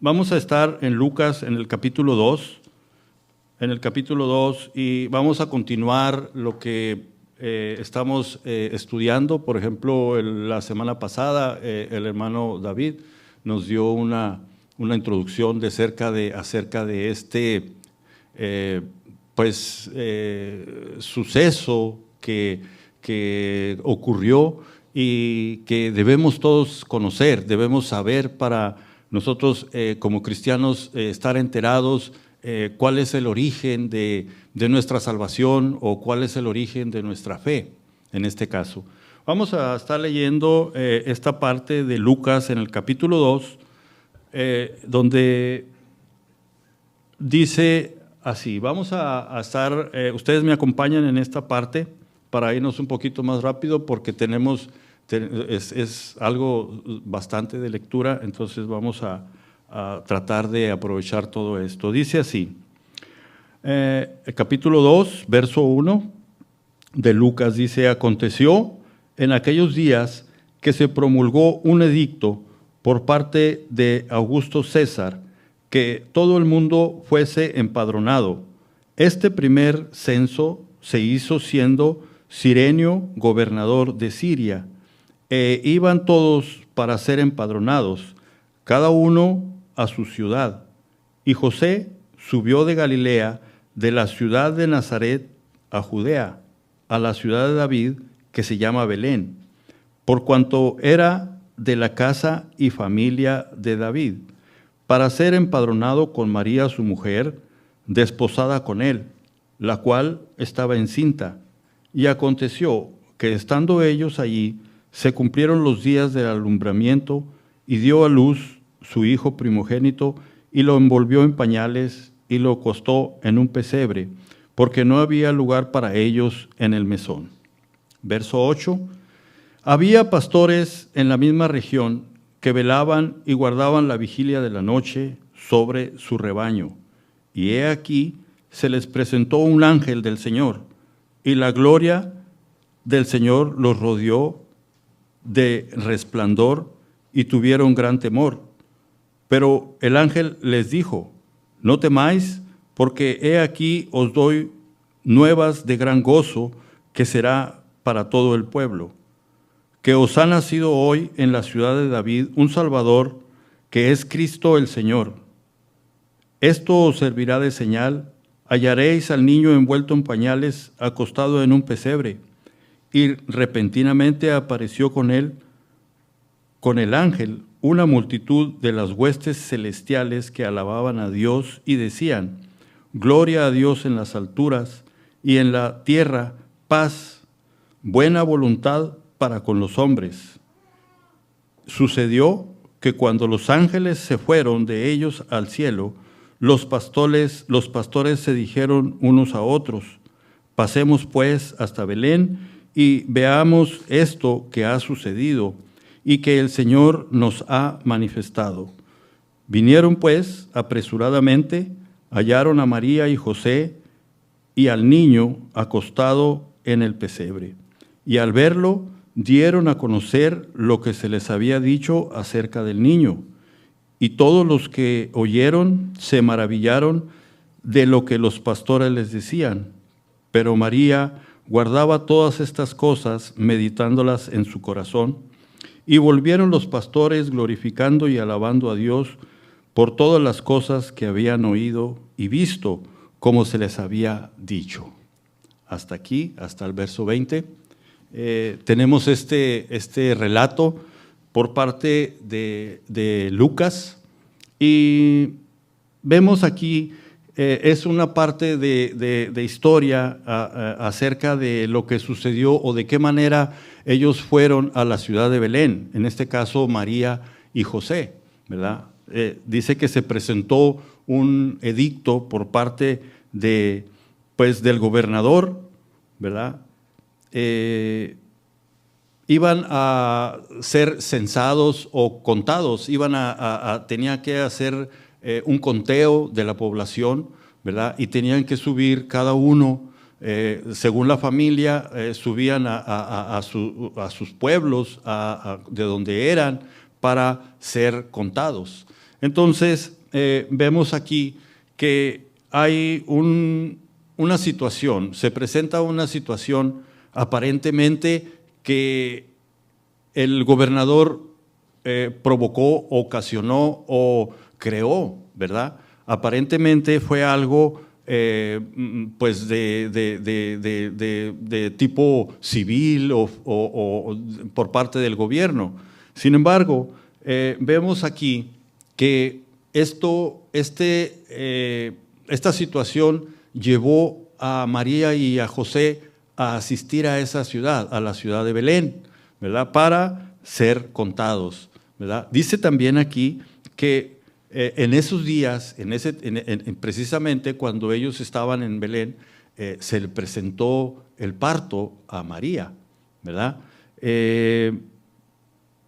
Vamos a estar en Lucas en el capítulo 2, y vamos a continuar lo que estamos estudiando. Por ejemplo, la semana pasada el hermano David nos dio una introducción acerca de este suceso que ocurrió y que debemos todos conocer, debemos saber para nosotros como cristianos estar enterados cuál es el origen de nuestra salvación o cuál es el origen de nuestra fe, en este caso. Vamos a estar leyendo esta parte de Lucas en el capítulo 2, donde dice así. Vamos a estar, ustedes me acompañan en esta parte para irnos un poquito más rápido porque es algo bastante de lectura, entonces vamos a tratar de aprovechar todo esto. Dice así, el capítulo 2, verso 1 de Lucas, dice: aconteció en aquellos días que se promulgó un edicto por parte de Augusto César, que todo el mundo fuese empadronado. Este primer censo se hizo siendo Cirenio gobernador de Siria, iban todos para ser empadronados, cada uno a su ciudad. Y José subió de Galilea, de la ciudad de Nazaret a Judea, a la ciudad de David, que se llama Belén, por cuanto era de la casa y familia de David, para ser empadronado con María su mujer, desposada con él, la cual estaba encinta. Y aconteció que estando ellos allí, se cumplieron los días del alumbramiento, y dio a luz su hijo primogénito, y lo envolvió en pañales, y lo acostó en un pesebre, porque no había lugar para ellos en el mesón. Verso 8. Había pastores en la misma región que velaban y guardaban la vigilia de la noche sobre su rebaño. Y he aquí, se les presentó un ángel del Señor, y la gloria del Señor los rodeó de resplandor, y tuvieron gran temor. Pero el ángel les dijo: no temáis, porque he aquí os doy nuevas de gran gozo, que será para todo el pueblo, que os ha nacido hoy en la ciudad de David un Salvador, que es Cristo el Señor. Esto os servirá de señal: hallaréis al niño envuelto en pañales, acostado en un pesebre. Y repentinamente apareció con él, con el ángel, una multitud de las huestes celestiales que alababan a Dios y decían: gloria a Dios en las alturas, y en la tierra paz, buena voluntad para con los hombres. Sucedió que cuando los ángeles se fueron de ellos al cielo, los pastores se dijeron unos a otros: pasemos pues hasta Belén y veamos esto que ha sucedido y que el Señor nos ha manifestado. Vinieron pues apresuradamente, hallaron a María y José y al niño acostado en el pesebre, y al verlo dieron a conocer lo que se les había dicho acerca del niño. Y todos los que oyeron se maravillaron de lo que los pastores les decían. Pero María guardaba todas estas cosas, meditándolas en su corazón. Y volvieron los pastores glorificando y alabando a Dios por todas las cosas que habían oído y visto, como se les había dicho. Hasta aquí, hasta el verso 20. Tenemos este relato por parte de Lucas, y vemos aquí, es una parte de historia acerca de lo que sucedió o de qué manera ellos fueron a la ciudad de Belén, en este caso María y José, ¿verdad? Dice que se presentó un edicto por parte del gobernador, ¿verdad? Iban a ser censados o contados, tenía que hacer un conteo de la población, ¿verdad? Y tenían que subir cada uno, según la familia, subían a sus pueblos, de donde eran, para ser contados. Entonces, vemos aquí que hay una situación, se presenta una situación aparentemente que el gobernador provocó, ocasionó o creó, ¿verdad? Aparentemente fue algo pues de tipo civil o por parte del gobierno. Sin embargo, vemos aquí que esta situación llevó a María y a José a asistir a esa ciudad, a la ciudad de Belén, ¿verdad? Para ser contados, ¿verdad? Dice también aquí que en esos días, precisamente cuando ellos estaban en Belén, se le presentó el parto a María, ¿verdad?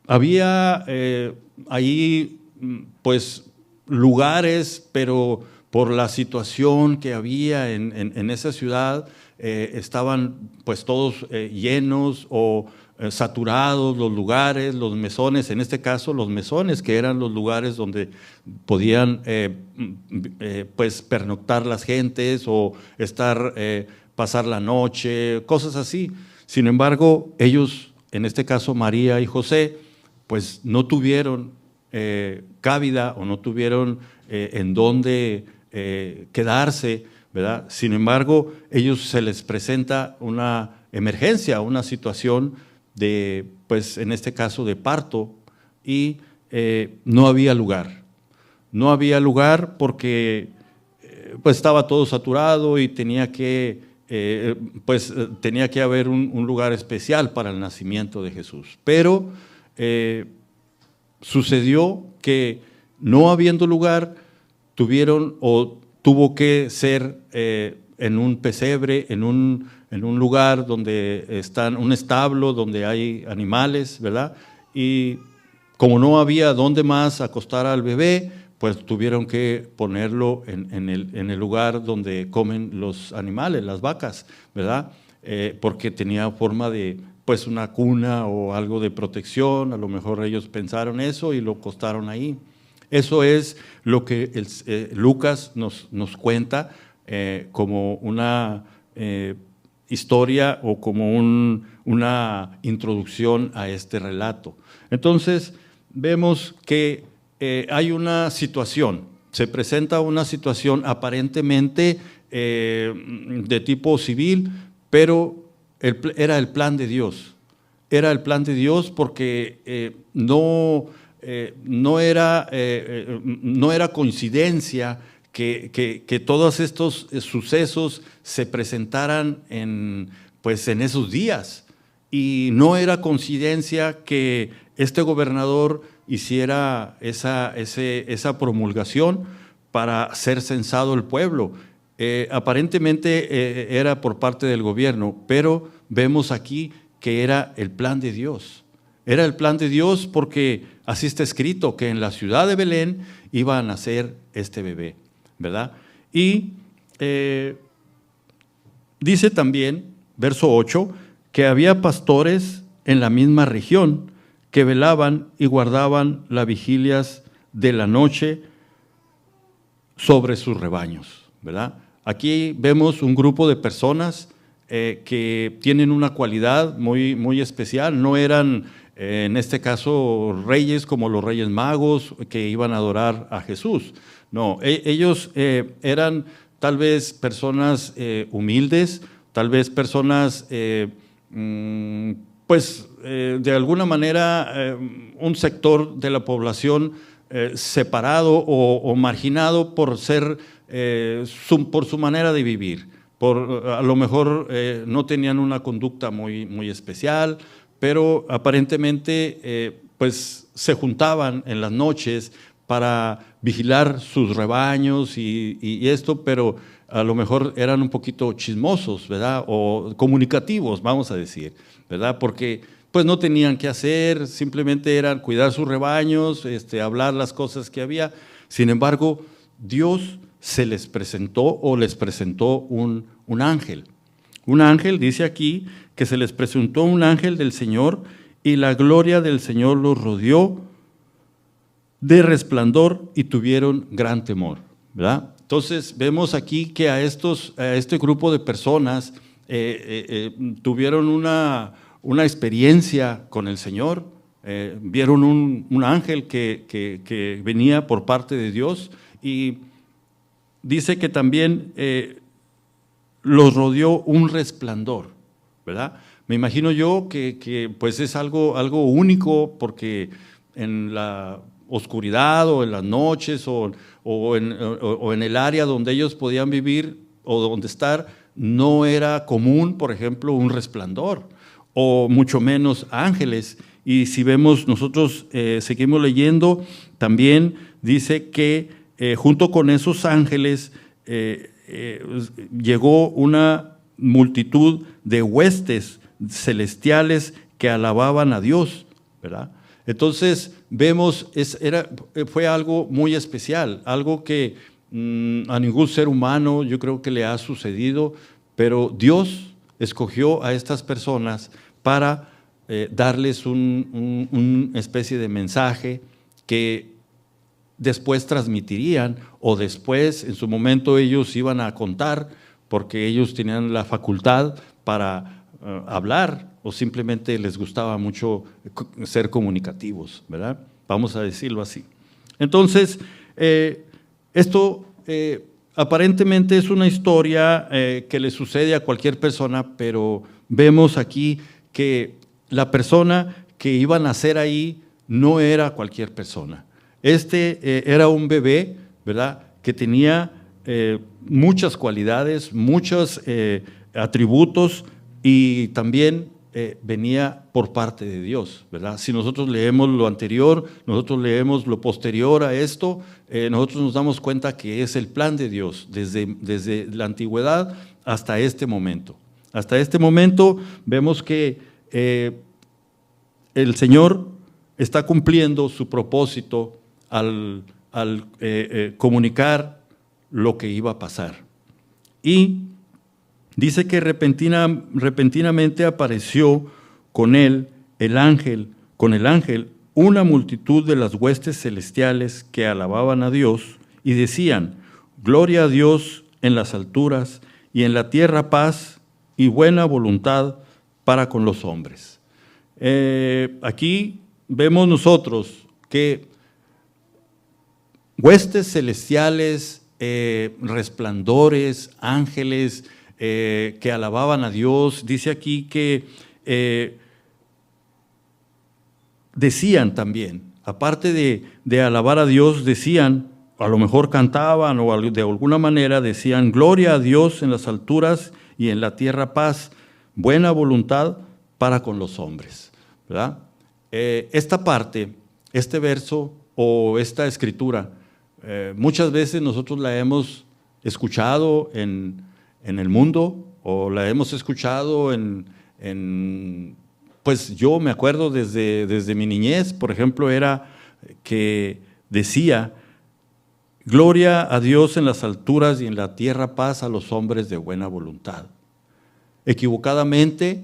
Había ahí pues lugares, pero por la situación que había en esa ciudad, estaban pues todos llenos o saturados los lugares, los mesones, en este caso los mesones, que eran los lugares donde podían pues pernoctar las gentes o pasar la noche, cosas así. Sin embargo, ellos, en este caso María y José, pues no tuvieron cabida o no tuvieron en dónde quedarse, ¿verdad? Sin embargo, ellos se les presenta una emergencia, una situación de, pues en este caso de parto, y no había lugar. No había lugar porque pues estaba todo saturado y tenía que haber un lugar especial para el nacimiento de Jesús. Pero sucedió que no habiendo lugar, tuvo que ser en un pesebre, en un lugar donde un establo, donde hay animales, ¿verdad? Y como no había dónde más acostar al bebé, pues tuvieron que ponerlo en el lugar donde comen los animales, las vacas, ¿verdad? Porque tenía forma de, pues una cuna o algo de protección, a lo mejor ellos pensaron eso y lo acostaron ahí. Eso es lo que Lucas nos cuenta como una historia o como una introducción a este relato. Entonces, vemos que hay una situación, se presenta una situación aparentemente de tipo civil, pero era el plan de Dios. Era el plan de Dios porque no era coincidencia que todos estos sucesos se presentaran pues en esos días. Y no era coincidencia que este gobernador hiciera esa promulgación para ser censado el pueblo. Aparentemente era por parte del gobierno, pero vemos aquí que era el plan de Dios. Era el plan de Dios porque así está escrito, que en la ciudad de Belén iba a nacer este bebé, ¿verdad? Y dice también, verso 8, que había pastores en la misma región que velaban y guardaban las vigilias de la noche sobre sus rebaños, ¿verdad? Aquí vemos un grupo de personas que tienen una cualidad muy, muy especial. No eran, en este caso, reyes como los reyes magos que iban a adorar a Jesús. No, ellos eran tal vez personas humildes, tal vez personas, pues de alguna manera, un sector de la población separado o marginado por ser por su manera de vivir. A lo mejor no tenían una conducta muy, muy especial, pero aparentemente pues se juntaban en las noches para vigilar sus rebaños y esto, pero a lo mejor eran un poquito chismosos, ¿verdad? O comunicativos, vamos a decir, ¿verdad? Porque pues no tenían qué hacer, simplemente eran cuidar sus rebaños, hablar las cosas que había. Sin embargo, Dios se les presentó o les presentó un ángel. Un ángel, dice aquí, que se les presentó un ángel del Señor y la gloria del Señor los rodeó de resplandor y tuvieron gran temor, ¿verdad? Entonces vemos aquí que a este grupo de personas tuvieron una experiencia con el Señor, vieron un ángel que venía por parte de Dios, y dice que también los rodeó un resplandor, ¿verdad? Me imagino yo que pues es algo único, porque en la oscuridad o en las noches o en el área donde ellos podían vivir o donde estar, no era común, por ejemplo, un resplandor, o mucho menos ángeles. Y si vemos, nosotros seguimos leyendo, también dice que junto con esos ángeles llegó una multitud de huestes celestiales que alababan a Dios, ¿verdad? Entonces vemos, fue algo muy especial, algo que a ningún ser humano yo creo que le ha sucedido, pero Dios escogió a estas personas para darles una especie de mensaje que después transmitirían, o después en su momento ellos iban a contar, porque ellos tenían la facultad para hablar, o simplemente les gustaba mucho ser comunicativos, ¿verdad? Vamos a decirlo así. Entonces, esto aparentemente es una historia que le sucede a cualquier persona, pero vemos aquí que la persona que iba a nacer ahí no era cualquier persona. Era un bebé, ¿verdad?, que tenía muchas cualidades, muchos atributos, y también venía por parte de Dios, ¿verdad? Si nosotros leemos lo anterior, nosotros leemos lo posterior a esto, nosotros nos damos cuenta que es el plan de Dios desde la antigüedad hasta este momento. Hasta este momento vemos que el Señor está cumpliendo su propósito al comunicar lo que iba a pasar. Y dice que repentinamente apareció con el ángel, una multitud de las huestes celestiales que alababan a Dios y decían: gloria a Dios en las alturas, y en la tierra paz y buena voluntad para con los hombres. Aquí vemos nosotros que huestes celestiales, resplandores, ángeles que alababan a Dios. Dice aquí que decían también, aparte de alabar a Dios, decían, a lo mejor cantaban o de alguna manera decían: gloria a Dios en las alturas y en la tierra paz, buena voluntad para con los hombres, ¿verdad? Esta parte, este verso o esta escritura, muchas veces nosotros la hemos escuchado en el mundo, o la hemos escuchado pues yo me acuerdo desde mi niñez, por ejemplo, era que decía: gloria a Dios en las alturas y en la tierra paz a los hombres de buena voluntad. Equivocadamente,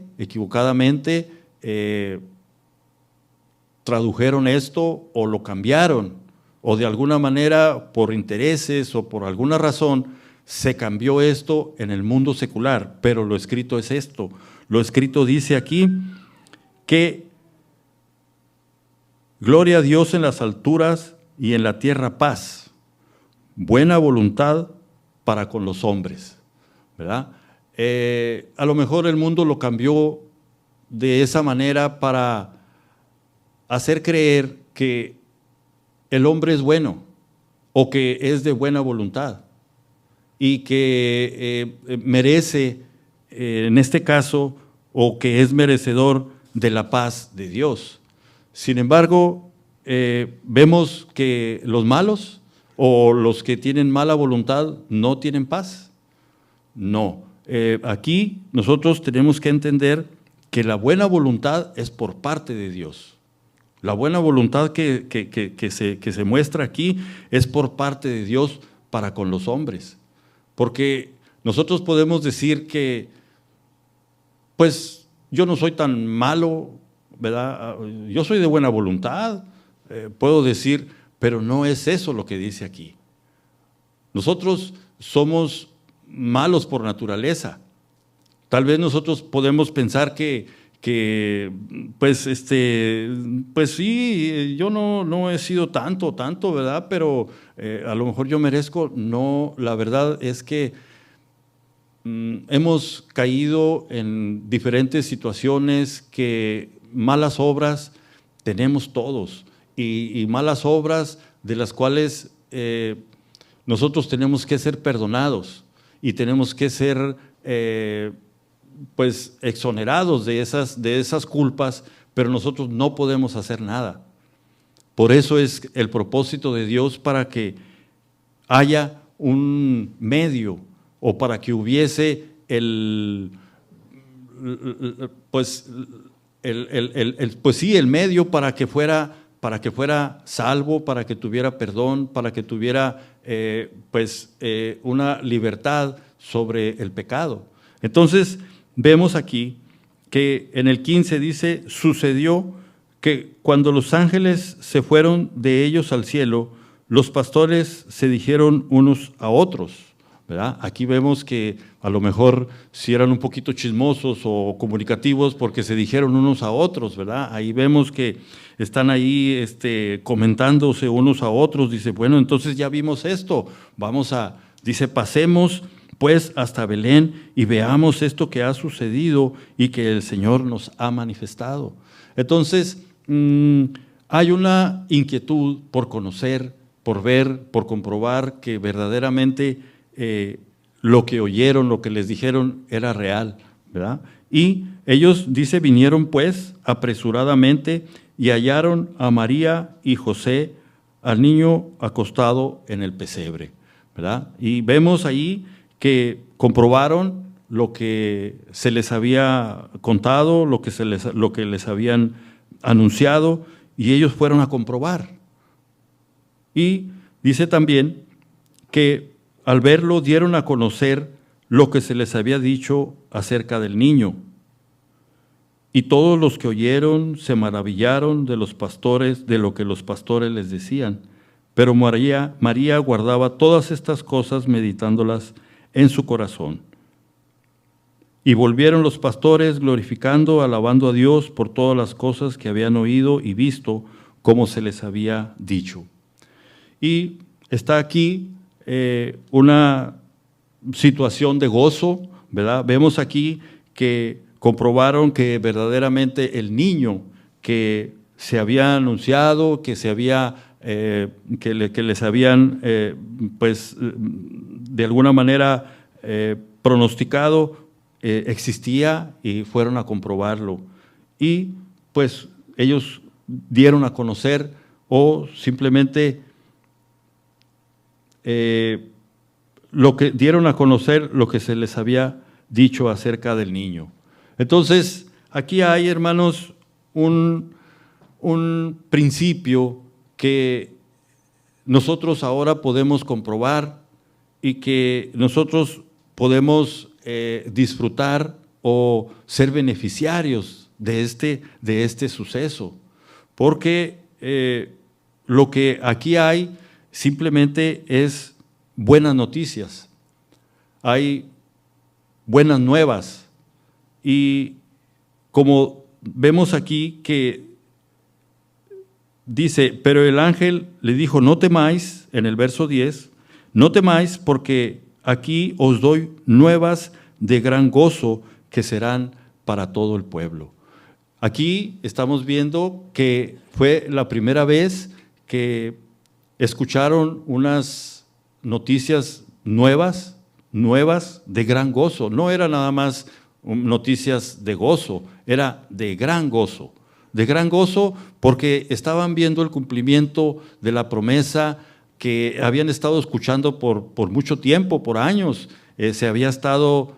tradujeron esto o lo cambiaron, o de alguna manera por intereses o por alguna razón se cambió esto en el mundo secular, pero lo escrito es esto. Lo escrito dice aquí que gloria a Dios en las alturas y en la tierra paz, buena voluntad para con los hombres, ¿verdad? A lo mejor el mundo lo cambió de esa manera para hacer creer que el hombre es bueno o que es de buena voluntad y que merece, en este caso, o que es merecedor de la paz de Dios. Sin embargo, vemos que los malos o los que tienen mala voluntad no tienen paz. No. Aquí nosotros tenemos que entender que la buena voluntad es por parte de Dios. La buena voluntad que se muestra aquí es por parte de Dios para con los hombres. Porque nosotros podemos decir que, pues, yo no soy tan malo, ¿verdad? Yo soy de buena voluntad. Puedo decir, pero no es eso lo que dice aquí. Nosotros somos malos por naturaleza. Tal vez nosotros podemos pensar pues sí, yo no he sido tanto, ¿verdad? Pero a lo mejor yo merezco. No, la verdad es que hemos caído en diferentes situaciones que malas obras tenemos todos y malas obras de las cuales nosotros tenemos que ser perdonados y tenemos que ser pues exonerados de esas culpas, pero nosotros no podemos hacer nada. Por eso es el propósito de Dios, para que haya un medio o para que hubiese el medio para que fuera salvo, para que tuviera perdón, para que tuviera una libertad sobre el pecado. Entonces vemos aquí que en el 15 dice: sucedió que cuando los ángeles se fueron de ellos al cielo, los pastores se dijeron unos a otros, ¿verdad? Aquí vemos que a lo mejor si eran un poquito chismosos o comunicativos, porque se dijeron unos a otros, ¿verdad? Ahí vemos que están ahí comentándose unos a otros. Dice, bueno, entonces ya vimos esto, dice, pasemos pues hasta Belén y veamos esto que ha sucedido y que el Señor nos ha manifestado. Entonces, hay una inquietud por conocer, por ver, por comprobar que verdaderamente lo que oyeron, lo que les dijeron era real, ¿verdad? Y ellos, dice, vinieron pues apresuradamente y hallaron a María y José, al niño acostado en el pesebre, ¿verdad? Y vemos ahí que comprobaron lo que se les había contado, lo que les habían anunciado, y ellos fueron a comprobar. Y dice también que al verlo dieron a conocer lo que se les había dicho acerca del niño. Y todos los que oyeron se maravillaron de lo que los pastores les decían. Pero María guardaba todas estas cosas, meditándolas en su corazón. Y volvieron los pastores glorificando, alabando a Dios por todas las cosas que habían oído y visto, como se les había dicho. Y está aquí una situación de gozo, ¿verdad? Vemos aquí que comprobaron que verdaderamente el niño que se había anunciado, que les habían de alguna manera pronosticado, existía, y fueron a comprobarlo. Y pues ellos dieron a conocer, o simplemente lo que se les había dicho acerca del niño. Entonces, aquí hay, hermanos, un principio que nosotros ahora podemos comprobar y que nosotros podemos disfrutar o ser beneficiarios de este suceso, porque lo que aquí hay simplemente es buenas noticias, hay buenas nuevas. Y como vemos aquí que dice, pero el ángel le dijo, no temáis, en el verso 10, no temáis, porque aquí os doy nuevas de gran gozo que serán para todo el pueblo. Aquí estamos viendo que fue la primera vez que escucharon unas noticias nuevas de gran gozo. No era nada más noticias de gozo, era de gran gozo porque estaban viendo el cumplimiento de la promesa que habían estado escuchando por mucho tiempo, por años. Se había estado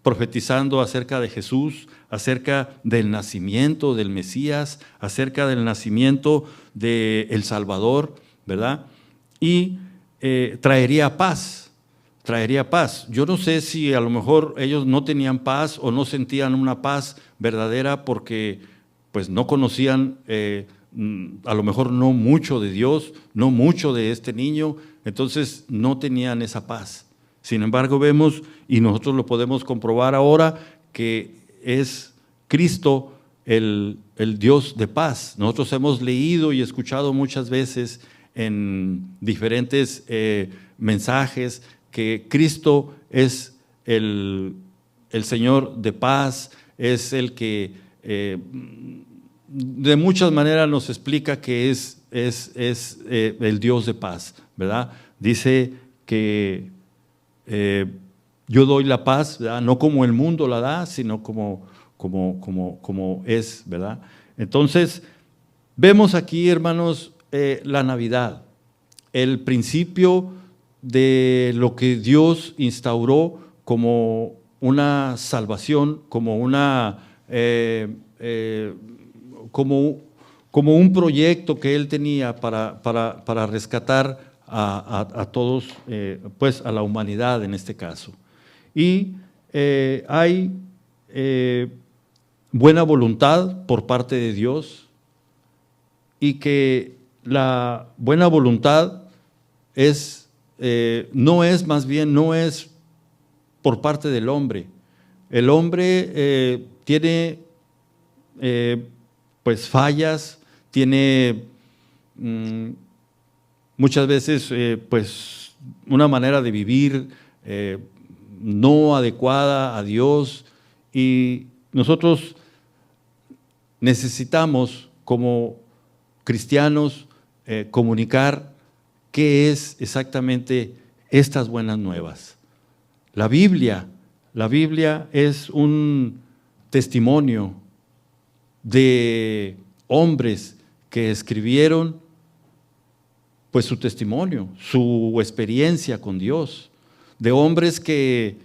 profetizando acerca de Jesús, acerca del nacimiento del Mesías, acerca del nacimiento del Salvador, ¿verdad? Y traería paz. Yo no sé si a lo mejor ellos no tenían paz o no sentían una paz verdadera porque pues no conocían a lo mejor no mucho de Dios, no mucho de este niño, entonces no tenían esa paz. Sin embargo, vemos, y nosotros lo podemos comprobar ahora, que es Cristo el Dios de paz. Nosotros hemos leído y escuchado muchas veces en diferentes mensajes que Cristo es el Señor de paz, es el que de muchas maneras nos explica que es el Dios de paz, ¿verdad? Dice que yo doy la paz, ¿verdad? No como el mundo la da, sino como es, ¿verdad? Entonces, vemos aquí, hermanos, la Navidad, el principio de lo que Dios instauró como una salvación, como un proyecto que Él tenía para rescatar a todos, pues a la humanidad en este caso. Y hay buena voluntad por parte de Dios, y que la buena voluntad no es por parte del hombre. El hombre tiene pues fallas, tiene muchas veces pues una manera de vivir no adecuada a Dios, y nosotros necesitamos como cristianos comunicar qué es exactamente estas buenas nuevas. La Biblia es un testimonio de hombres que escribieron pues su testimonio, su experiencia con Dios, de hombres que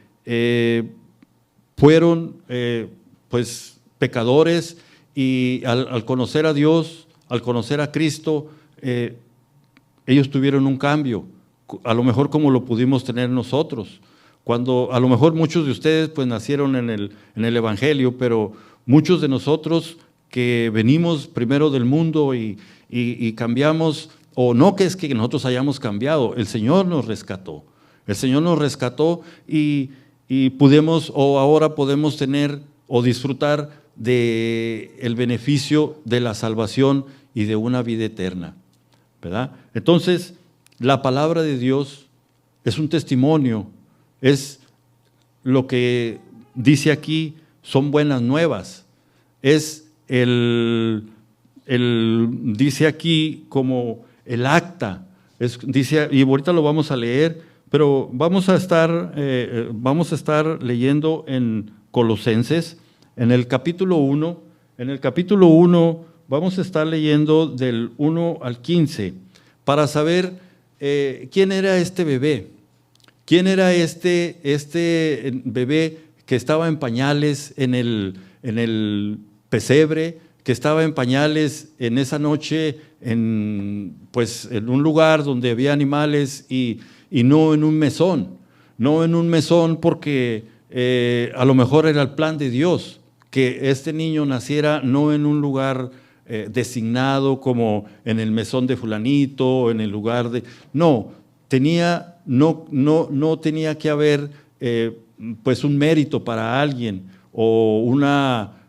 fueron pues pecadores, y al conocer a Dios, al conocer a Cristo, ellos tuvieron un cambio, a lo mejor como lo pudimos tener nosotros. Cuando a lo mejor muchos de ustedes pues nacieron en el Evangelio, pero muchos de nosotros que venimos primero del mundo y cambiamos, o no que es que nosotros hayamos cambiado, el Señor nos rescató. El Señor nos rescató y ahora podemos tener o disfrutar del beneficio de la salvación y de una vida eterna, ¿verdad? Entonces, la palabra de Dios es un testimonio, es lo que dice aquí, son buenas nuevas, es dice aquí como el acta, dice, y ahorita lo vamos a leer, pero vamos a estar leyendo en Colosenses, en el capítulo 1, vamos a estar leyendo del 1 al 15, para saber quién era este bebé, quién era este bebé que estaba en pañales en el pesebre, que estaba en pañales en esa noche en un lugar donde había animales y no en un mesón, porque a lo mejor era el plan de Dios que este niño naciera no en un lugar designado como en el mesón de fulanito, en el lugar de… No tenía que haber pues un mérito para alguien o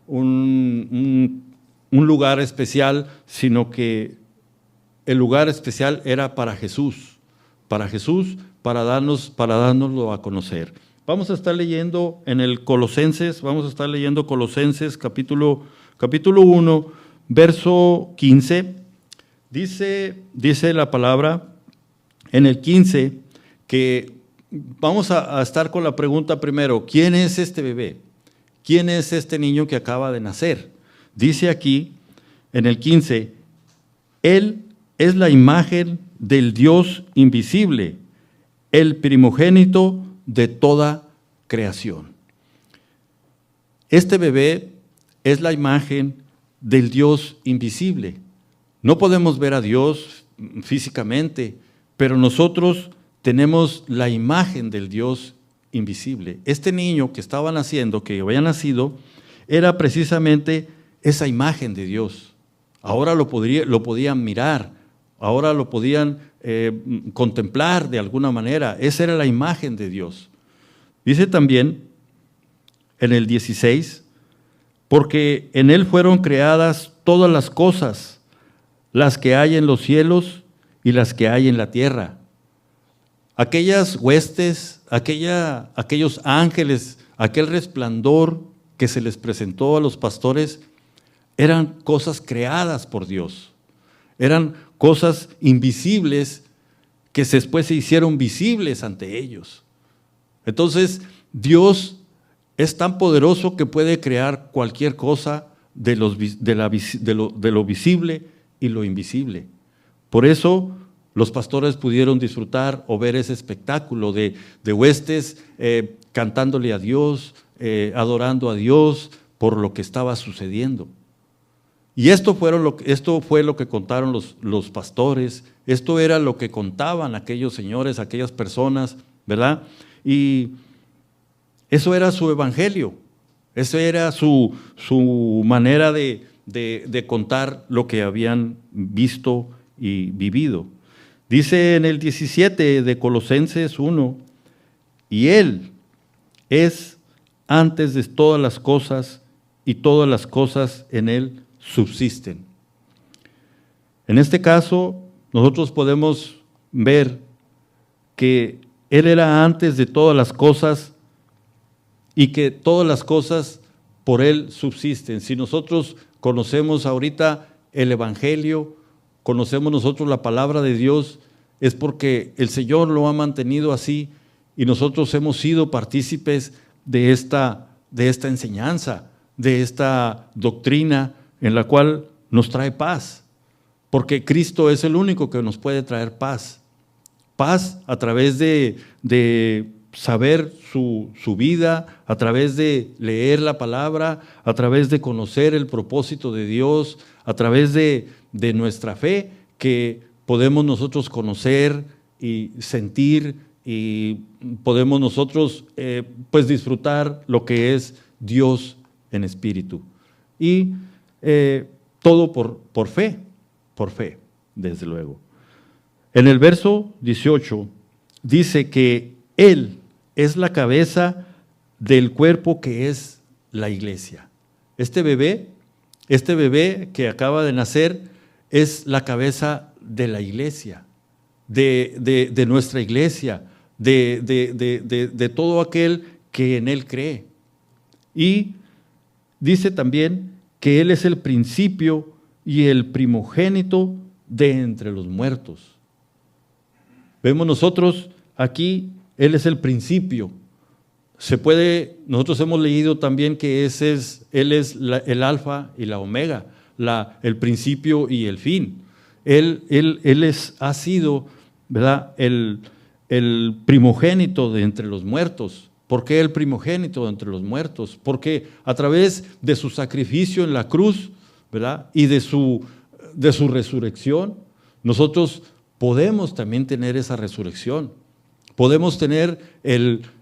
un lugar especial, sino que el lugar especial era para Jesús, para dárnoslo a conocer. Vamos a estar leyendo en el Colosenses, capítulo 1, verso 15. Dice la palabra en el 15 que vamos a estar con la pregunta primero, ¿quién es este bebé? ¿Quién es este niño que acaba de nacer? Dice aquí en el 15, Él es la imagen del Dios invisible, el primogénito de toda creación. Este bebé es la imagen del Dios invisible. No podemos ver a Dios físicamente, pero nosotros tenemos la imagen del Dios invisible. Este niño que estaba naciendo, que había nacido, era precisamente esa imagen de Dios. ahora lo podían mirar, ahora lo podían contemplar de alguna manera. Esa era la imagen de Dios. Dice también en el 16, porque en Él fueron creadas todas las cosas, las que hay en los cielos y las que hay en la tierra. Aquellas huestes, aquellos ángeles, aquel resplandor que se les presentó a los pastores, eran cosas creadas por Dios. Eran cosas invisibles que después se hicieron visibles ante ellos. Entonces, Dios es tan poderoso que puede crear cualquier cosa de lo visible y lo invisible. Por eso los pastores pudieron disfrutar o ver ese espectáculo de huestes cantándole a Dios, adorando a Dios por lo que estaba sucediendo. Y esto fue lo que contaron los pastores, esto era lo que contaban aquellos señores, aquellas personas, ¿verdad? Y eso era su evangelio, eso era su manera de contar lo que habían visto y vivido. Dice en el 17 de Colosenses 1, y Él es antes de todas las cosas, y todas las cosas en Él subsisten. En este caso, nosotros podemos ver que Él era antes de todas las cosas y que todas las cosas por Él subsisten. Si nosotros conocemos ahorita el Evangelio, conocemos nosotros la palabra de Dios, es porque el Señor lo ha mantenido así y nosotros hemos sido partícipes de esta enseñanza, de esta doctrina en la cual nos trae paz, porque Cristo es el único que nos puede traer paz. Paz a través de saber su vida, a través de leer la palabra, a través de conocer el propósito de Dios, a través de nuestra fe, que podemos nosotros conocer y sentir y podemos nosotros pues disfrutar lo que es Dios en espíritu. Y todo por fe, desde luego. En el verso 18 dice que Él es la cabeza del cuerpo que es la iglesia. Este bebé que acaba de nacer es la cabeza de la iglesia, de nuestra iglesia, de todo aquel que en Él cree. Y dice también que Él es el principio y el primogénito de entre los muertos. Vemos nosotros aquí, Él es el principio. Nosotros hemos leído también que Él es el alfa y la omega, el principio y el fin. Él ha sido, ¿verdad?, el primogénito de entre los muertos. ¿Por qué el primogénito de entre los muertos? Porque a través de su sacrificio en la cruz, ¿verdad?, y de su resurrección, nosotros podemos también tener esa resurrección. Podemos tener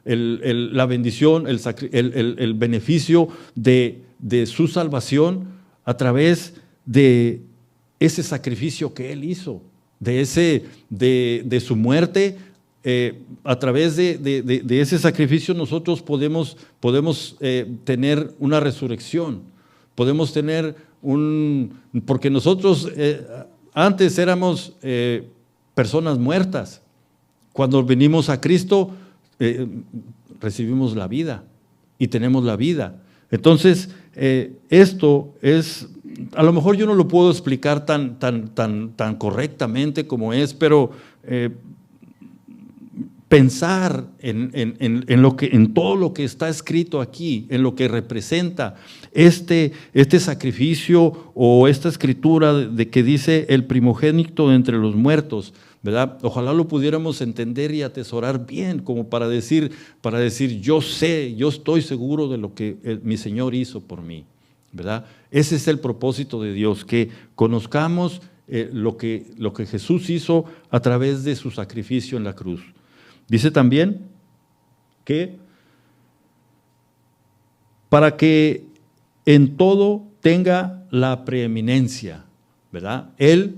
la bendición, el beneficio de su salvación a través de ese sacrificio que Él hizo, de su muerte. A través de ese sacrificio nosotros podemos tener una resurrección, podemos tener porque nosotros antes éramos personas muertas. Cuando venimos a Cristo recibimos la vida y tenemos la vida. Entonces esto es, a lo mejor yo no lo puedo explicar tan correctamente como es, pero pensar en todo lo que está escrito aquí, en lo que representa este sacrificio o esta escritura de que dice el primogénito de entre los muertos, ¿verdad? Ojalá lo pudiéramos entender y atesorar bien, como para decir, yo estoy seguro de lo que mi Señor hizo por mí, ¿verdad? Ese es el propósito de Dios, que conozcamos lo que Jesús hizo a través de su sacrificio en la cruz. Dice también que para que en todo tenga la preeminencia. ¿verdad? Él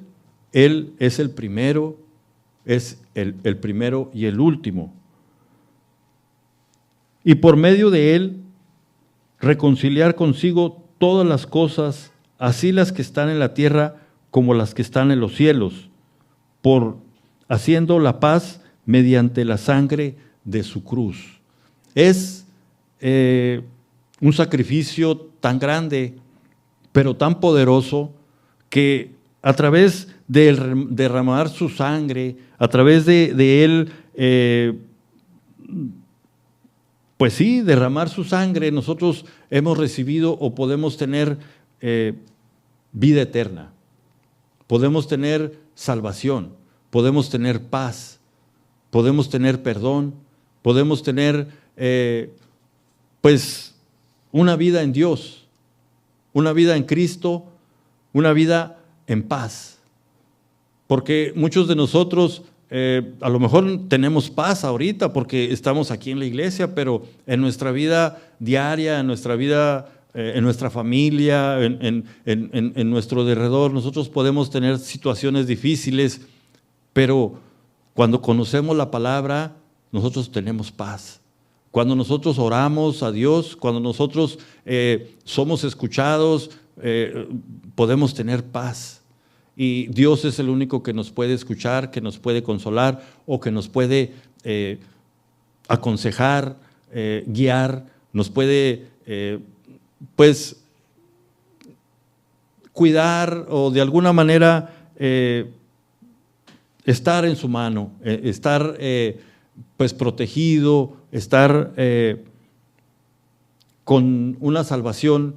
es el primero, es el primero y el último. Y por medio de Él, reconciliar consigo todas las cosas, así las que están en la tierra como las que están en los cielos, por haciendo la paz mediante la sangre de su cruz. Es un sacrificio tan grande, pero tan poderoso, que a través de derramar su sangre, a través de Él, pues sí, derramar su sangre, nosotros hemos recibido o podemos tener vida eterna, podemos tener salvación, podemos tener paz, podemos tener perdón, podemos tener pues una vida en Dios, una vida en Cristo, una vida en paz. Porque muchos de nosotros a lo mejor tenemos paz ahorita porque estamos aquí en la iglesia, pero en nuestra vida diaria, en nuestra vida, en nuestra familia, en nuestro alrededor, nosotros podemos tener situaciones difíciles, pero cuando conocemos la palabra, nosotros tenemos paz. Cuando nosotros oramos a Dios, cuando nosotros somos escuchados, podemos tener paz. Y Dios es el único que nos puede escuchar, que nos puede consolar o que nos puede aconsejar, guiar, nos puede pues cuidar o de alguna manera estar en su mano, estar pues protegido, estar con una salvación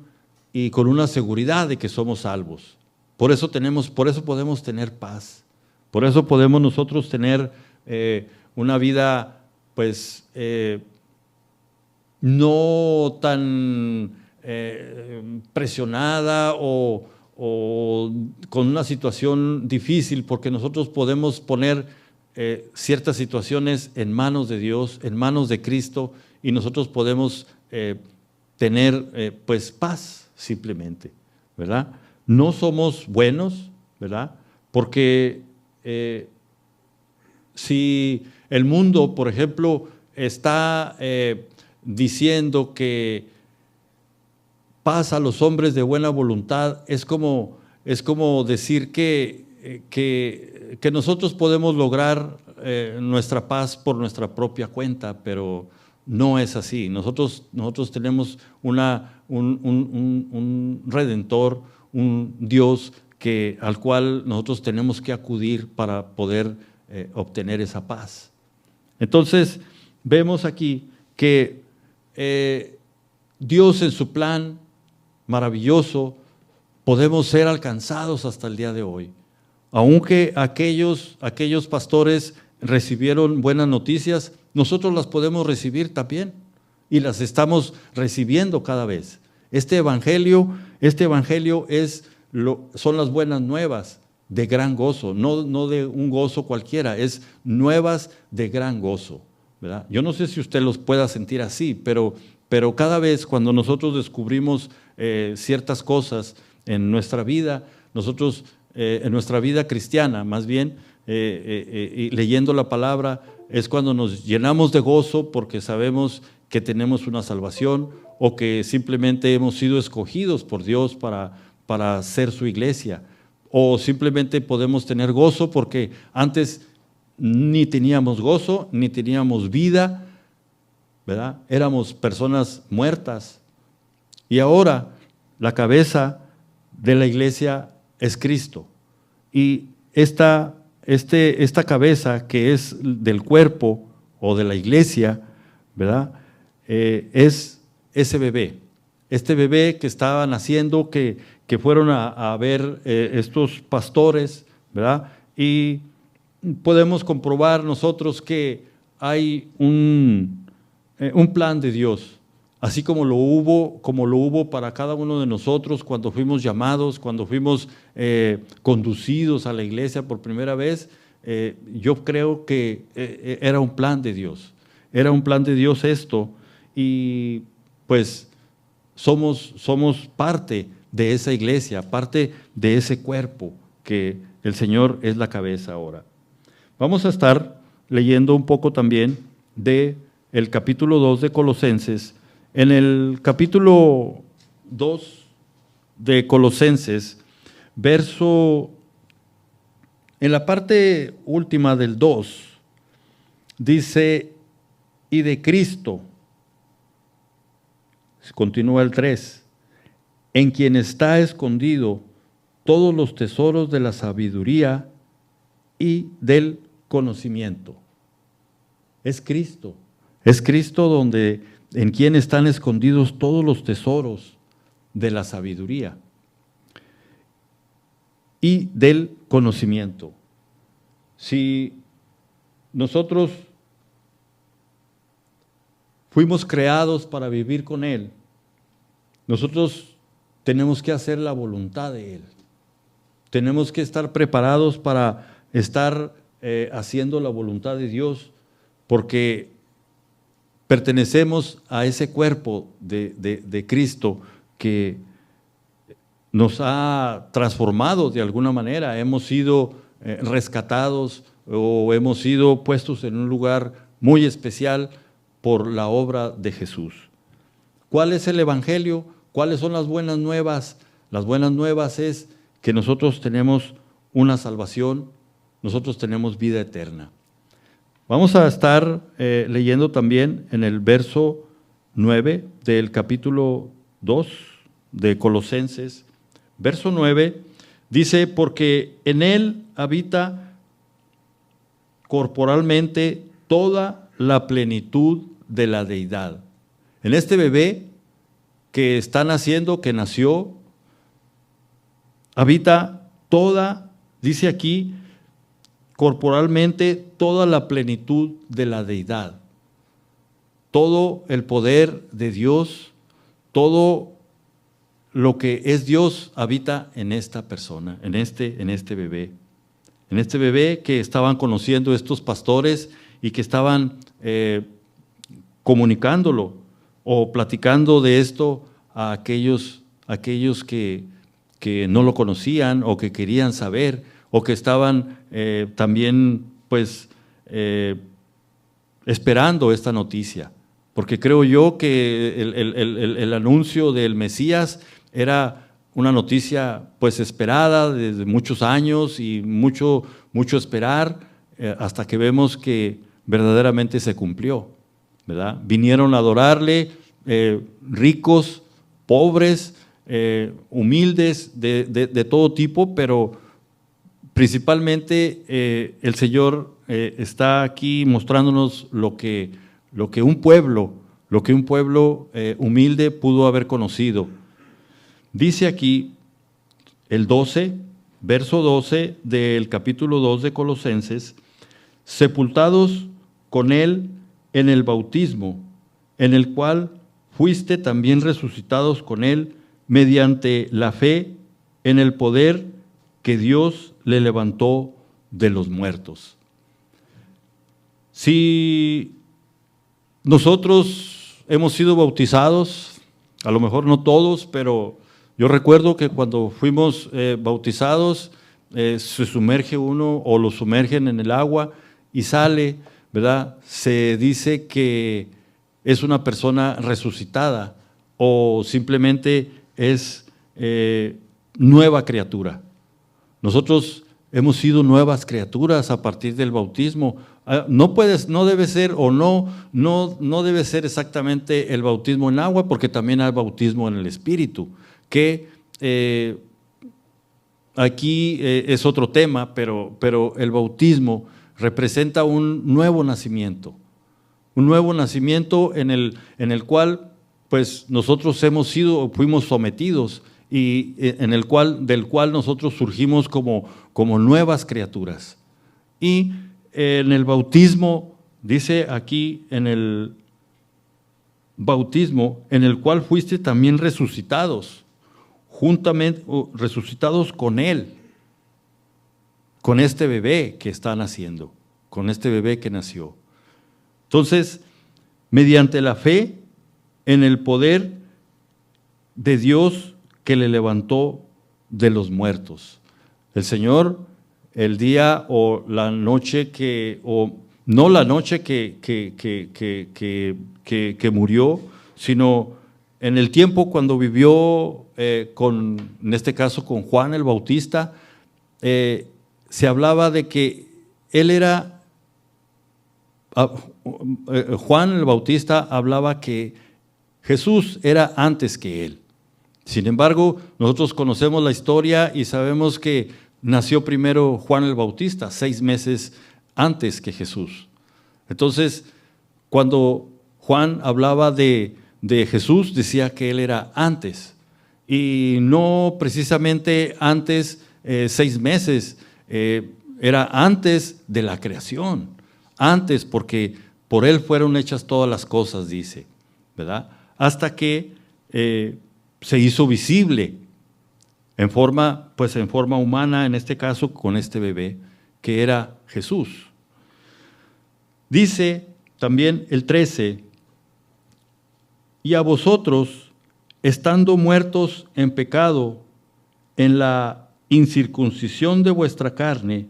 y con una seguridad de que somos salvos. Por eso podemos tener paz, por eso podemos nosotros tener una vida pues no tan presionada o con una situación difícil, porque nosotros podemos poner ciertas situaciones en manos de Dios, en manos de Cristo, y nosotros podemos tener pues paz simplemente, ¿verdad? No somos buenos, ¿verdad? Porque si el mundo, por ejemplo, está diciendo que paz a los hombres de buena voluntad, es como decir que nosotros podemos lograr nuestra paz por nuestra propia cuenta, pero no es así. Nosotros tenemos un Redentor, un Dios al cual nosotros tenemos que acudir para poder obtener esa paz. Entonces, vemos aquí que Dios en su plan maravilloso podemos ser alcanzados hasta el día de hoy. Aunque aquellos pastores recibieron buenas noticias, nosotros las podemos recibir también y las estamos recibiendo cada vez. Este evangelio son las buenas nuevas de gran gozo, no de un gozo cualquiera, es nuevas de gran gozo, ¿verdad? Yo no sé si usted los pueda sentir así, pero cada vez cuando nosotros descubrimos ciertas cosas en nuestra vida, nosotros en nuestra vida cristiana más bien, leyendo la palabra, es cuando nos llenamos de gozo porque sabemos que tenemos una salvación o que simplemente hemos sido escogidos por Dios para ser su iglesia, o simplemente podemos tener gozo porque antes ni teníamos gozo, ni teníamos vida, ¿verdad? Éramos personas muertas y ahora la cabeza de la iglesia es Cristo, y esta cabeza que es del cuerpo o de la iglesia, ¿verdad? Es ese bebé, este bebé que estaba naciendo, que fueron a ver estos pastores, ¿verdad? Y podemos comprobar nosotros que hay un plan de Dios, así como lo hubo para cada uno de nosotros cuando fuimos llamados, cuando fuimos conducidos a la iglesia por primera vez. Yo creo que era un plan de Dios, esto, y pues somos parte de esa iglesia, parte de ese cuerpo, que el Señor es la cabeza ahora. Vamos a estar leyendo un poco también de el capítulo 2 de Colosenses. En el capítulo 2 de Colosenses, en la parte última del 2, dice, y de Cristo, continúa el 3, en quien está escondido todos los tesoros de la sabiduría y del conocimiento. Es Cristo en quien están escondidos todos los tesoros de la sabiduría y del conocimiento. Si nosotros fuimos creados para vivir con Él, nosotros tenemos que hacer la voluntad de Él. Tenemos que estar preparados para estar haciendo la voluntad de Dios, porque pertenecemos a ese cuerpo de Cristo que nos ha transformado de alguna manera. Hemos sido rescatados o hemos sido puestos en un lugar muy especial por la obra de Jesús. ¿Cuál es el Evangelio? ¿Cuáles son las buenas nuevas? Las buenas nuevas es que nosotros tenemos una salvación, nosotros tenemos vida eterna. Vamos a estar leyendo también en el verso 9 del capítulo 2 de Colosenses. Verso 9 dice, porque en Él habita corporalmente toda la plenitud de la deidad. En este bebé que está naciendo, que nació, habita toda, dice aquí, corporalmente toda la plenitud de la deidad. Todo el poder de Dios, todo lo que es Dios habita en esta persona, en este bebé. En este bebé que estaban conociendo estos pastores y que estaban comunicándolo o platicando de esto a aquellos que no lo conocían o que querían saber o que estaban también pues esperando esta noticia. Porque creo yo que el anuncio del Mesías era una noticia pues esperada desde muchos años y mucho esperar hasta que vemos que verdaderamente se cumplió, ¿verdad? Vinieron a adorarle ricos, pobres, humildes, de todo tipo, pero principalmente el Señor está aquí mostrándonos lo que un pueblo humilde pudo haber conocido. Dice aquí el 12, verso 12 del capítulo 2 de Colosenses, sepultados con Él en el bautismo, en el cual fuiste también resucitados con Él mediante la fe en el poder que Dios le levantó de los muertos. Si nosotros hemos sido bautizados, a lo mejor no todos, pero yo recuerdo que cuando fuimos bautizados, se sumerge uno o lo sumergen en el agua y sale, ¿verdad? Se dice que es una persona resucitada o simplemente es nueva criatura. Nosotros hemos sido nuevas criaturas a partir del bautismo. No debe ser o no debe ser exactamente el bautismo en agua, porque también hay bautismo en el Espíritu, que aquí es otro tema, pero el bautismo representa un nuevo nacimiento en el cual pues nosotros fuimos sometidos y del cual nosotros surgimos como nuevas criaturas. Y en el bautismo, dice aquí en el bautismo, en el cual fuiste también resucitados, resucitados con Él, con este bebé que está naciendo, con este bebé que nació. Entonces, mediante la fe en el poder de Dios que le levantó de los muertos. El Señor, el día o la noche que, o no la noche que murió, sino en el tiempo cuando vivió en este caso con Juan el Bautista, se hablaba de que él era, Juan el Bautista hablaba que Jesús era antes que él. Sin embargo, nosotros conocemos la historia y sabemos que nació primero Juan el Bautista, 6 meses antes que Jesús. Entonces, cuando Juan hablaba de Jesús, decía que él era antes, y no precisamente antes 6 meses, era antes de la creación, antes porque por él fueron hechas todas las cosas, dice, ¿verdad? Hasta que se hizo visible en forma humana, en este caso con este bebé, que era Jesús. Dice también el 13, y a vosotros, estando muertos en pecado, en la incircuncisión de vuestra carne,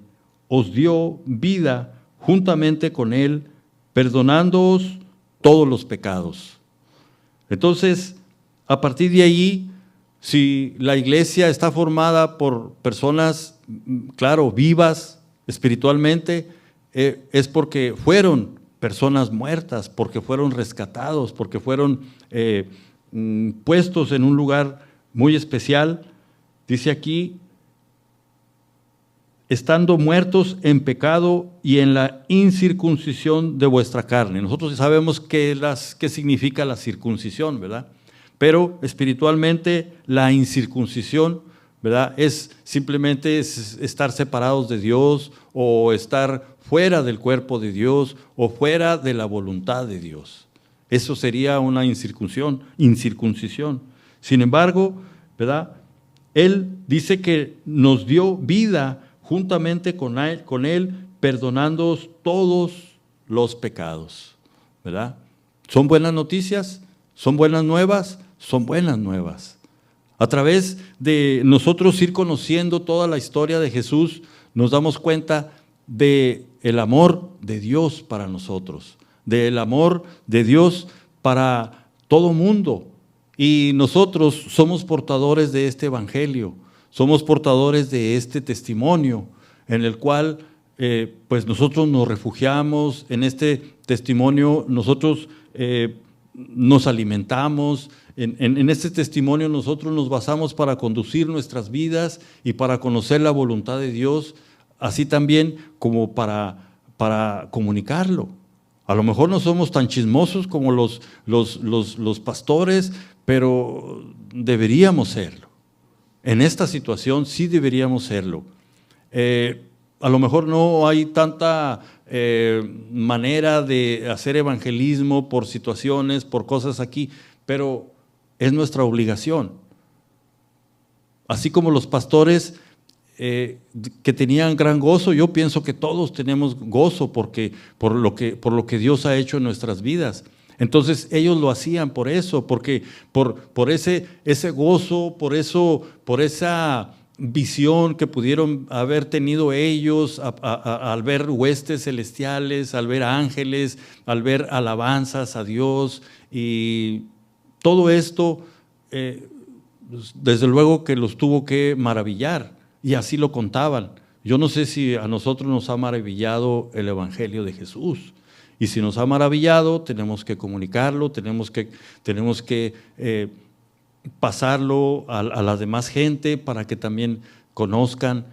os dio vida juntamente con él, perdonándoos todos los pecados. Entonces, a partir de ahí, si la iglesia está formada por personas, claro, vivas espiritualmente, es porque fueron personas muertas, porque fueron rescatados, porque fueron puestos en un lugar muy especial. Dice aquí, estando muertos en pecado y en la incircuncisión de vuestra carne. Nosotros sabemos qué significa la circuncisión, ¿verdad? Pero espiritualmente la incircuncisión, ¿verdad? Es simplemente estar separados de Dios o estar fuera del cuerpo de Dios o fuera de la voluntad de Dios. Eso sería una incircuncisión. Sin embargo, ¿verdad? Él dice que nos dio vida juntamente con él, perdonándoos todos los pecados, ¿verdad? ¿Son buenas noticias? ¿Son buenas nuevas? Son buenas nuevas. A través de nosotros ir conociendo toda la historia de Jesús, nos damos cuenta del amor de Dios para nosotros, del amor de Dios para todo mundo. Y nosotros somos portadores de este evangelio, somos portadores de este testimonio en el cual pues nosotros nos refugiamos. En este testimonio nosotros nos alimentamos, en este testimonio nosotros nos basamos para conducir nuestras vidas y para conocer la voluntad de Dios, así también como para comunicarlo. A lo mejor no somos tan chismosos como los pastores, pero deberíamos serlo. En esta situación sí deberíamos serlo. A lo mejor no hay tanta manera de hacer evangelismo por situaciones, por cosas aquí, pero es nuestra obligación. Así como los pastores que tenían gran gozo, yo pienso que todos tenemos gozo por lo que Dios ha hecho en nuestras vidas. Entonces ellos lo hacían por eso, porque por ese gozo, por esa visión que pudieron haber tenido ellos al ver huestes celestiales, al ver ángeles, al ver alabanzas a Dios, y todo esto desde luego que los tuvo que maravillar, y así lo contaban. Yo no sé si a nosotros nos ha maravillado el evangelio de Jesús. Y si nos ha maravillado, tenemos que comunicarlo, tenemos que pasarlo a la demás gente para que también conozcan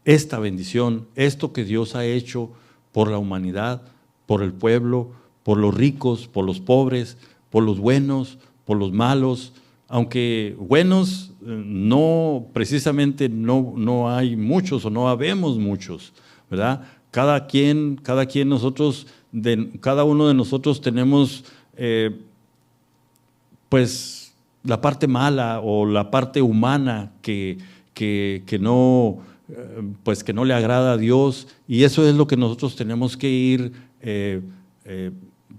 esta bendición, esto que Dios ha hecho por la humanidad, por el pueblo, por los ricos, por los pobres, por los buenos, por los malos. Aunque buenos, no precisamente no hay muchos o no habemos muchos, ¿verdad? Cada uno de nosotros tenemos pues la parte mala o la parte humana que no le agrada a Dios, y eso es lo que nosotros tenemos que ir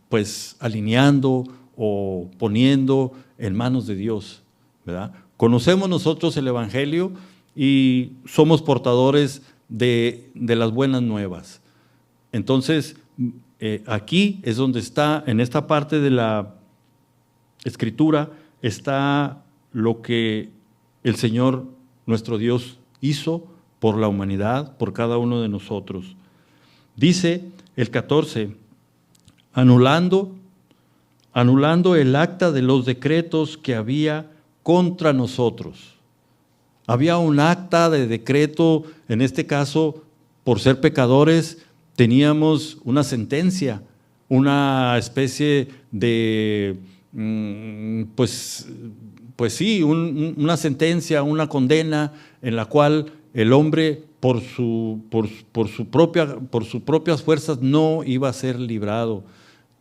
pues alineando o poniendo en manos de Dios, ¿verdad? Conocemos nosotros el evangelio, y somos portadores de las buenas nuevas. Entonces, aquí es donde está, en esta parte de la Escritura, está lo que el Señor, nuestro Dios, hizo por la humanidad, por cada uno de nosotros. Dice el 14, anulando el acta de los decretos que había contra nosotros. Había un acta de decreto, en este caso, por ser pecadores, teníamos una sentencia, una especie de, pues sí, una sentencia, una condena en la cual el hombre por sus propias fuerzas no iba a ser librado.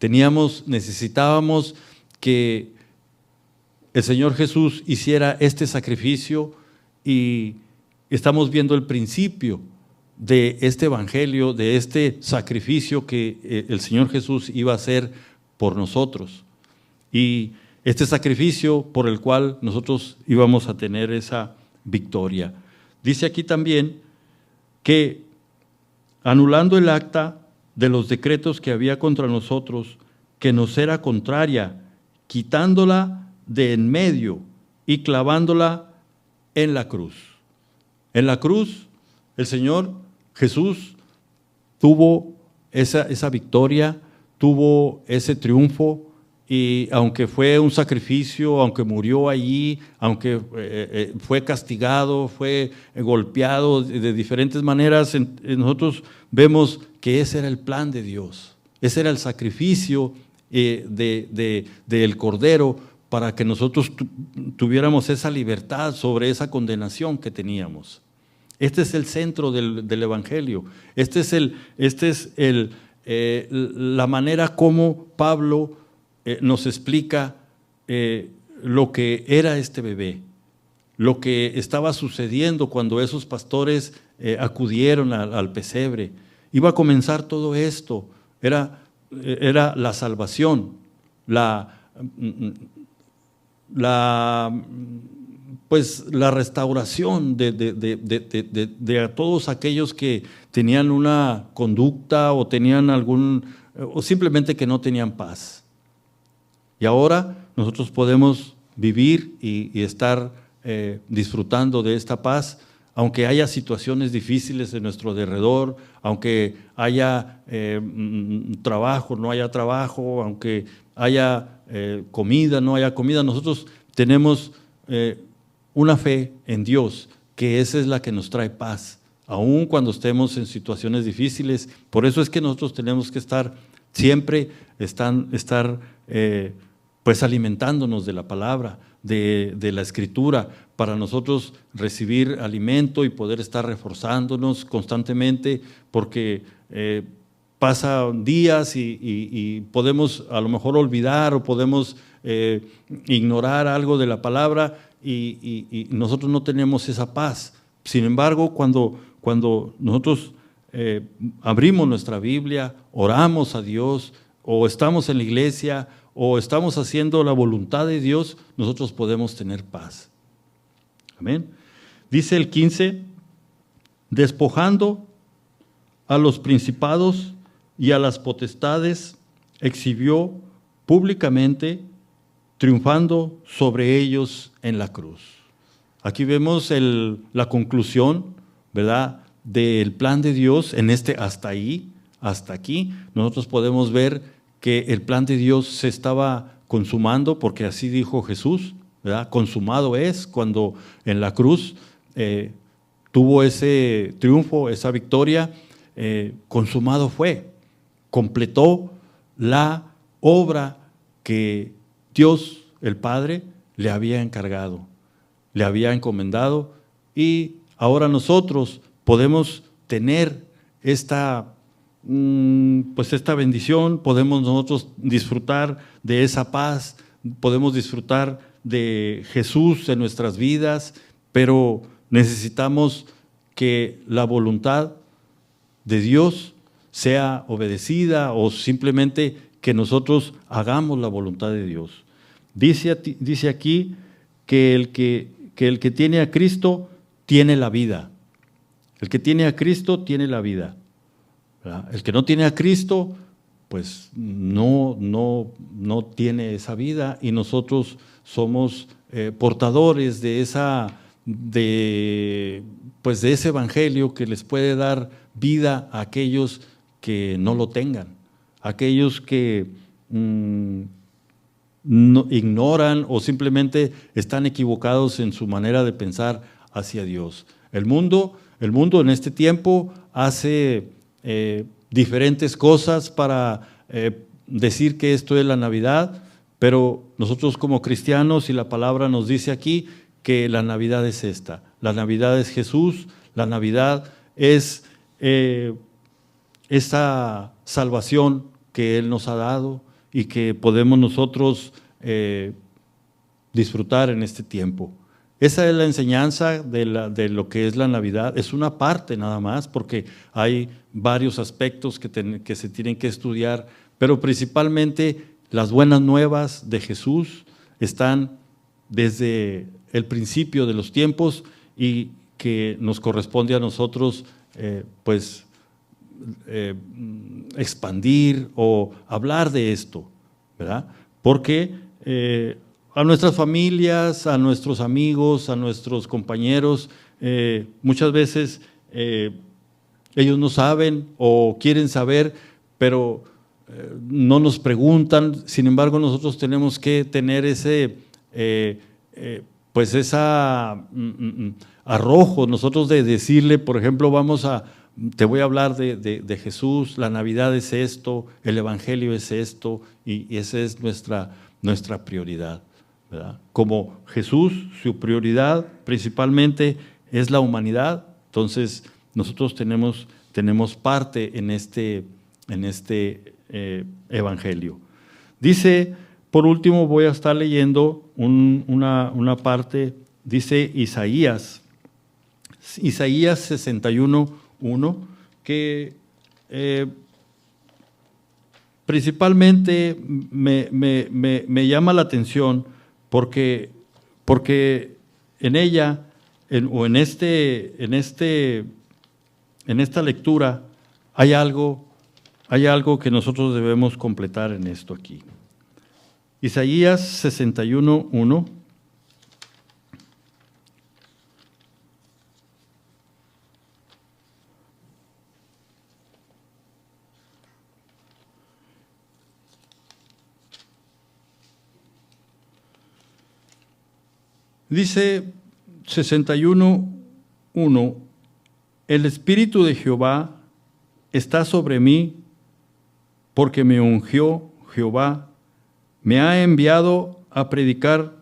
Necesitábamos que el Señor Jesús hiciera este sacrificio, y estamos viendo el principio de este evangelio, de este sacrificio que el Señor Jesús iba a hacer por nosotros. Y este sacrificio por el cual nosotros íbamos a tener esa victoria. Dice aquí también que anulando el acta de los decretos que había contra nosotros, que nos era contraria, quitándola de en medio y clavándola en la cruz. En la cruz, el Señor Jesús tuvo esa victoria, tuvo ese triunfo, y aunque fue un sacrificio, aunque murió allí, aunque fue castigado, fue golpeado de diferentes maneras, nosotros vemos que ese era el plan de Dios, ese era el sacrificio del Cordero, para que nosotros tuviéramos esa libertad sobre esa condenación que teníamos. Este es el centro del Evangelio. Esta es la manera como Pablo nos explica lo que era este bebé, lo que estaba sucediendo cuando esos pastores acudieron al pesebre. Iba a comenzar todo esto, era la salvación, la restauración de todos aquellos que tenían una conducta o tenían o simplemente que no tenían paz. Y ahora nosotros podemos vivir y estar disfrutando de esta paz, aunque haya situaciones difíciles en nuestro alrededor, aunque haya trabajo, no haya trabajo, aunque haya comida, no haya comida. Nosotros tenemos una fe en Dios, que esa es la que nos trae paz, aun cuando estemos en situaciones difíciles. Por eso es que nosotros tenemos que estar siempre, pues alimentándonos de la palabra, de la Escritura, para nosotros recibir alimento y poder estar reforzándonos constantemente, porque pasan días y podemos a lo mejor olvidar o podemos ignorar algo de la palabra y nosotros no tenemos esa paz. Sin embargo, cuando nosotros abrimos nuestra Biblia, oramos a Dios, o estamos en la iglesia, o estamos haciendo la voluntad de Dios, nosotros podemos tener paz. Amén. Dice el 15, despojando a los principados y a las potestades, exhibió públicamente, triunfando sobre ellos en la cruz. Aquí vemos la conclusión, ¿verdad?, del plan de Dios en hasta aquí. Nosotros podemos ver que el plan de Dios se estaba consumando, porque así dijo Jesús, ¿verdad? Consumado es, cuando en la cruz tuvo ese triunfo, esa victoria, consumado fue. Completó la obra que Dios, el Padre, le había encargado, le había encomendado, y ahora nosotros podemos tener esta bendición, podemos nosotros disfrutar de esa paz, podemos disfrutar de Jesús en nuestras vidas, pero necesitamos que la voluntad de Dios sea obedecida, o simplemente que nosotros hagamos la voluntad de Dios. Dice aquí que el que tiene a Cristo tiene la vida. El que tiene a Cristo tiene la vida, ¿verdad? El que no tiene a Cristo, pues no tiene esa vida, y nosotros somos portadores de ese evangelio que les puede dar vida a aquellos que no lo tengan, aquellos que ignoran o simplemente están equivocados en su manera de pensar hacia Dios. El mundo en este tiempo hace diferentes cosas para decir que esto es la Navidad, pero nosotros como cristianos, y la palabra nos dice aquí que la Navidad es esta, la Navidad es Jesús, la Navidad es esa salvación que Él nos ha dado y que podemos nosotros disfrutar en este tiempo. Esa es la enseñanza de lo que es la Navidad. Es una parte nada más, porque hay varios aspectos que se tienen que estudiar, pero principalmente las buenas nuevas de Jesús están desde el principio de los tiempos, y que nos corresponde a nosotros expandir o hablar de esto, ¿verdad? Porque a nuestras familias, a nuestros amigos, a nuestros compañeros, muchas veces ellos no saben o quieren saber, pero no nos preguntan. Sin embargo, nosotros tenemos que tener ese arrojo nosotros de decirle, por ejemplo, te voy a hablar de Jesús, la Navidad es esto, el Evangelio es esto, y esa es nuestra prioridad, ¿verdad? Como Jesús, su prioridad principalmente es la humanidad, entonces nosotros tenemos parte en este Evangelio. Dice, por último voy a estar leyendo una parte, dice Isaías 61:1, que principalmente me llama la atención porque en ella, en esta lectura, hay algo que nosotros debemos completar en esto aquí. Isaías 61:1. Dice 61:1, el Espíritu de Jehová está sobre mí, porque me ungió Jehová, me ha enviado a predicar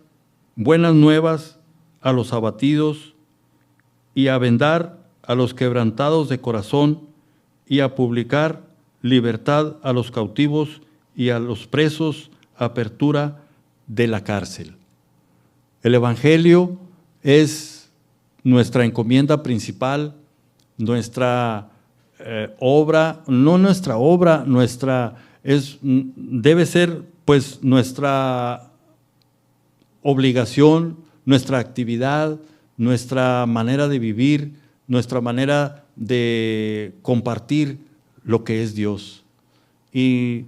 buenas nuevas a los abatidos, y a vendar a los quebrantados de corazón, y a publicar libertad a los cautivos, y a los presos apertura de la cárcel. El Evangelio es nuestra encomienda principal, nuestra obra, no nuestra obra, debe ser pues nuestra obligación, nuestra actividad, nuestra manera de vivir, nuestra manera de compartir lo que es Dios. Y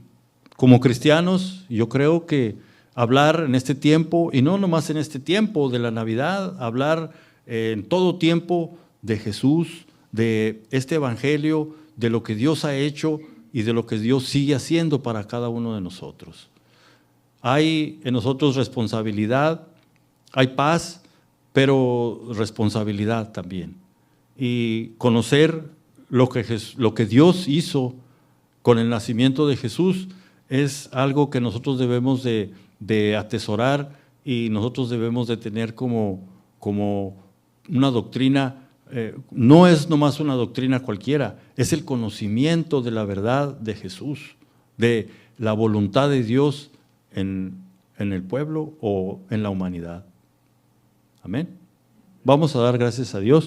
como cristianos, yo creo que hablar en este tiempo, y no nomás en este tiempo de la Navidad, hablar en todo tiempo de Jesús, de este Evangelio, de lo que Dios ha hecho y de lo que Dios sigue haciendo para cada uno de nosotros. Hay en nosotros responsabilidad, hay paz, pero responsabilidad también. Y conocer lo que Dios hizo con el nacimiento de Jesús es algo que nosotros debemos de atesorar, y nosotros debemos de tener como una doctrina. No es nomás una doctrina cualquiera, es el conocimiento de la verdad de Jesús, de la voluntad de Dios en el pueblo o en la humanidad. Amén. Vamos a dar gracias a Dios.